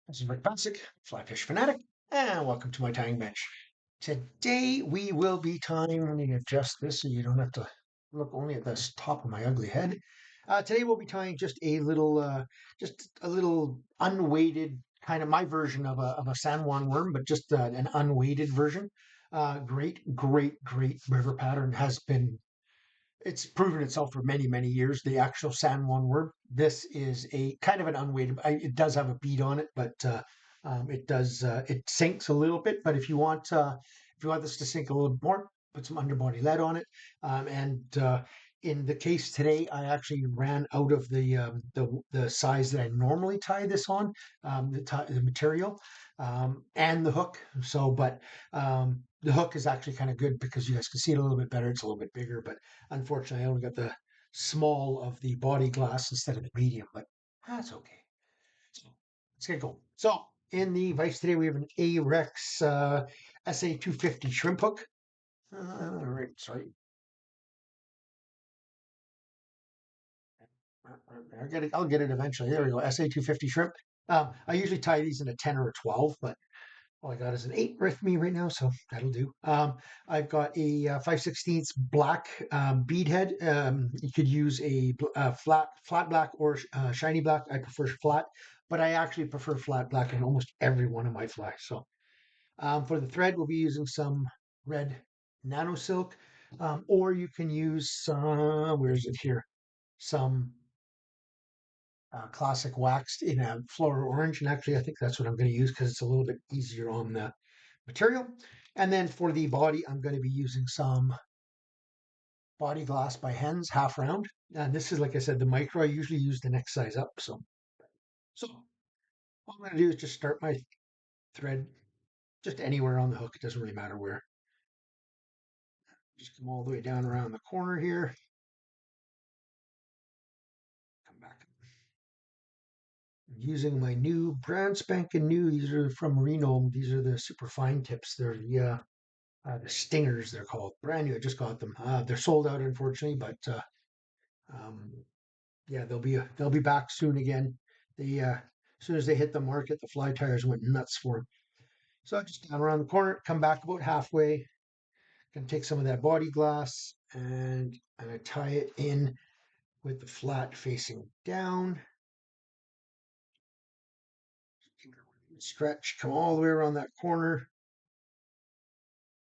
This is Passek, FlyFish Fanatic, and welcome to my tying bench. Today we will be tying. Let me adjust this so you don't have to look only at the top of my ugly head. Today we'll be tying just a little unweighted kind of my version of a San Juan worm, but just an unweighted version. Great river pattern has been it's proven itself for many years. The actual San Juan worm. This is a kind of an unweighted. It does have a bead on it, but it sinks a little bit. But if you want this to sink a little bit more, put some underbody lead on it. In the case today, I actually ran out of the size that I normally tie this on, the material, and the hook. The hook is actually kind of good because you guys can see it a little bit better. It's a little bit bigger, but unfortunately, I only got the small of the body glass instead of the medium, but that's okay. So let's get going. So in the vise today, we have an Ahrex SA250 shrimp hook. All right, sorry. I'll get it eventually. There we go. SA250 shrimp. I usually tie these in a 10 or a 12, but all I got is an 8 with me right now, so that'll do. I've got a 5/16 black bead head. You could use a flat black or shiny black. I prefer flat, but I actually prefer flat black in almost every one of my flies. So for the thread, we'll be using some red Nanosilk, or you can use some, where is it here? Some classic waxed in a floral orange. And actually, I think that's what I'm going to use because it's a little bit easier on the material. And then for the body, I'm going to be using some body glass by Hens, half round. And this is, like I said, the micro. I usually use the next size up. So what I'm going to do is just start my thread just anywhere on the hook. It doesn't really matter where. Just come all the way down around the corner here. Come back. I'm using my new brand spanking new. These are from Renomed. These are the super fine tips. They're the stingers. They're called brand new. I just got them. They're sold out, unfortunately, but um, yeah, they'll be back soon again. As soon as they hit the market, the fly tires went nuts for them. So I just down around the corner, come back about halfway, gonna take some of that body glass and I tie it in with the flat facing down. Stretch, come all the way around that corner,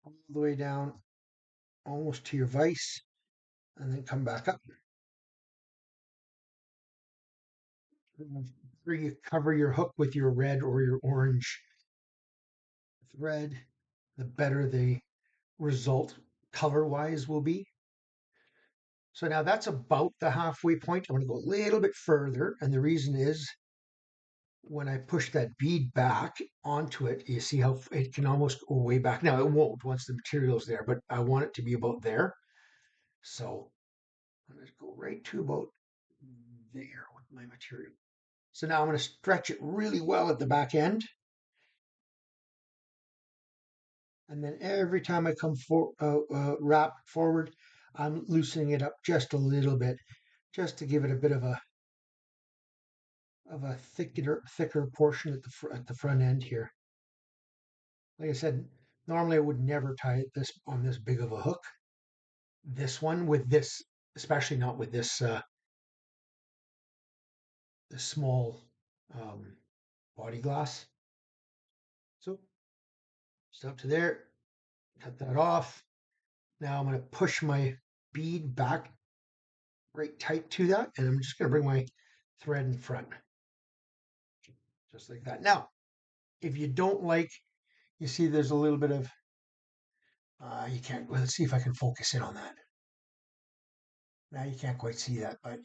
all the way down, almost to your vise, and then come back up. Where you cover your hook with your red or your orange thread, the better the result color wise will be. So now that's about the halfway point. I'm going to go a little bit further. And the reason is when I push that bead back onto it, you see how it can almost go way back. Now it won't once the material's there, but I want it to be about there. So I'm going to go right to about there with my material. So now I'm going to stretch it really well at the back end. And then every time I come wrap forward, I'm loosening it up just a little bit, just to give it a bit of a thicker portion at the front end here. Like I said, normally I would never tie it this on this big of a hook. This one with this, especially not with this small body glass. So just up to there, cut that off. Now I'm going to push my bead back right tight to that, and I'm just going to bring my thread in front, just like that. Now, if you don't like, you see there's a little bit of, you can't, let's see if I can focus in on that. Now you can't quite see that, but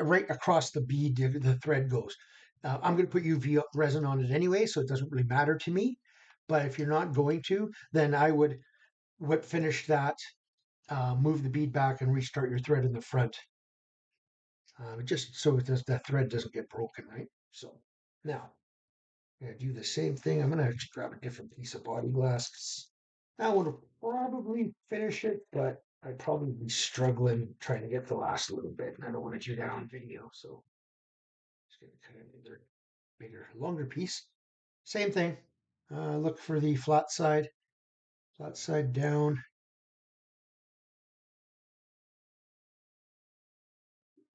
right across the bead, the thread goes. I'm going to put UV resin on it anyway, so it doesn't really matter to me. But if you're not going to, then I would finish that, move the bead back, and restart your thread in the front, just so that thread doesn't get broken, right? So now I'm going to do the same thing. I'm going to actually grab a different piece of body glass. That would probably finish it, but I'd probably be struggling trying to get the last little bit. And I don't want to do that on video, so just going to cut another bigger, longer piece. Same thing. Look for the flat side down.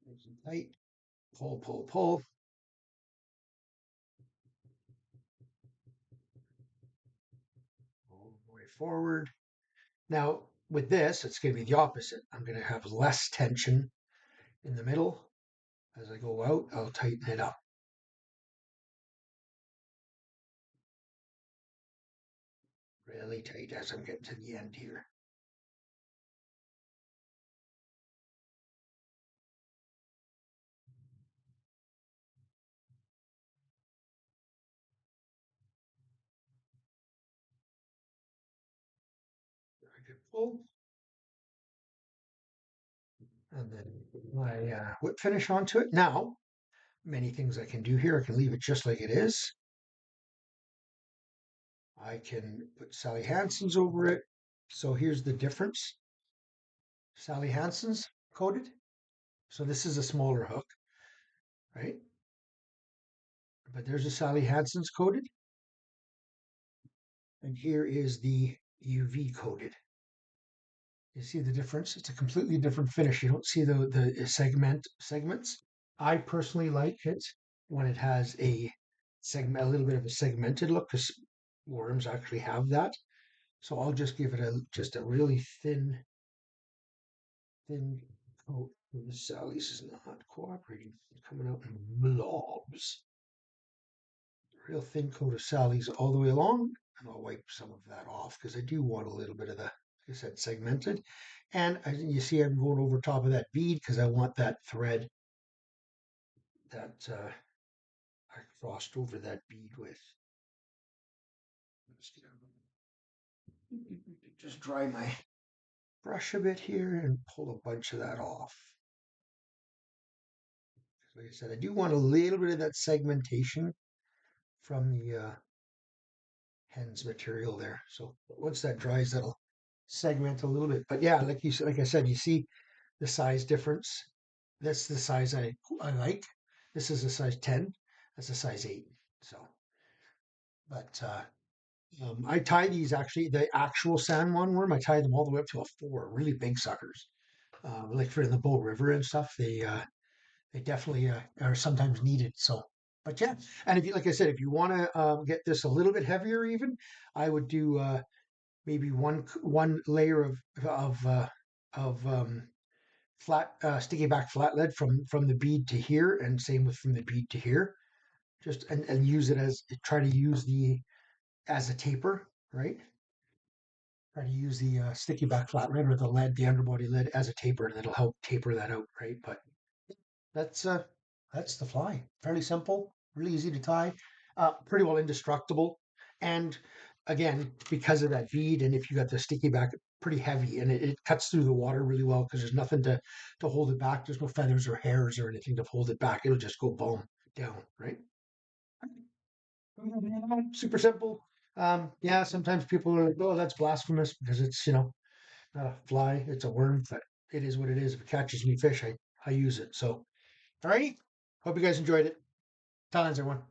Nice and tight. Pull, pull, pull. All the way forward. Now, with this, it's going to be the opposite. I'm going to have less tension in the middle. As I go out, I'll tighten it up. Really tight as I'm getting to the end here. I can pull. And then put my whip finish onto it. Now, many things I can do here. I can leave it just like it is. I can put Sally Hansen's over it. So here's the difference. Sally Hansen's coated. So this is a smaller hook, right? But there's a Sally Hansen's coated. And here is the UV coated. You see the difference? It's a completely different finish. You don't see the segments. I personally like it when it has a little bit of a segmented look, because worms actually have that. So I'll just give it just a really thin coat. The Sally's is not cooperating. It's coming out in blobs. Real thin coat of Sally's all the way along, and I'll wipe some of that off because I do want a little bit of the, like I said, segmented. And you see I'm going over top of that bead because I want that thread that I crossed over that bead with. Just dry my brush a bit here and pull a bunch of that off. Like I said, I do want a little bit of that segmentation from the Hens material there. So once that dries, that'll segment a little bit. But yeah, like you said, like I said, you see the size difference. That's the size I like. This is a size 10. That's a size 8. So, but I tie these actually, the actual San Juan worm, I tie them all the way up to a 4, really big suckers. Like for in the Bow River and stuff, they definitely are sometimes needed. So, but yeah, and if you, like I said, if you want to get this a little bit heavier, even I would do maybe one layer of flat sticky back flat lead from the bead to here, and same with from the bead to here. Just and use it as try to use the as a taper, right? Try to use the sticky back flat lead or the lead, the underbody lead as a taper, and it'll help taper that out, right? But that's uh that's the fly. Fairly simple, really easy to tie, pretty well indestructible, and again because of that bead, and if you got the sticky back, pretty heavy, and it cuts through the water really well because there's nothing to hold it back. There's no feathers or hairs or anything to hold it back. It'll just go boom down, right? Super simple. Yeah, sometimes people are like, "Oh, that's blasphemous," because it's not a fly, it's a worm. But it is what it is. If it catches me fish, I use it. So, all righty. Hope you guys enjoyed it. Talents, everyone.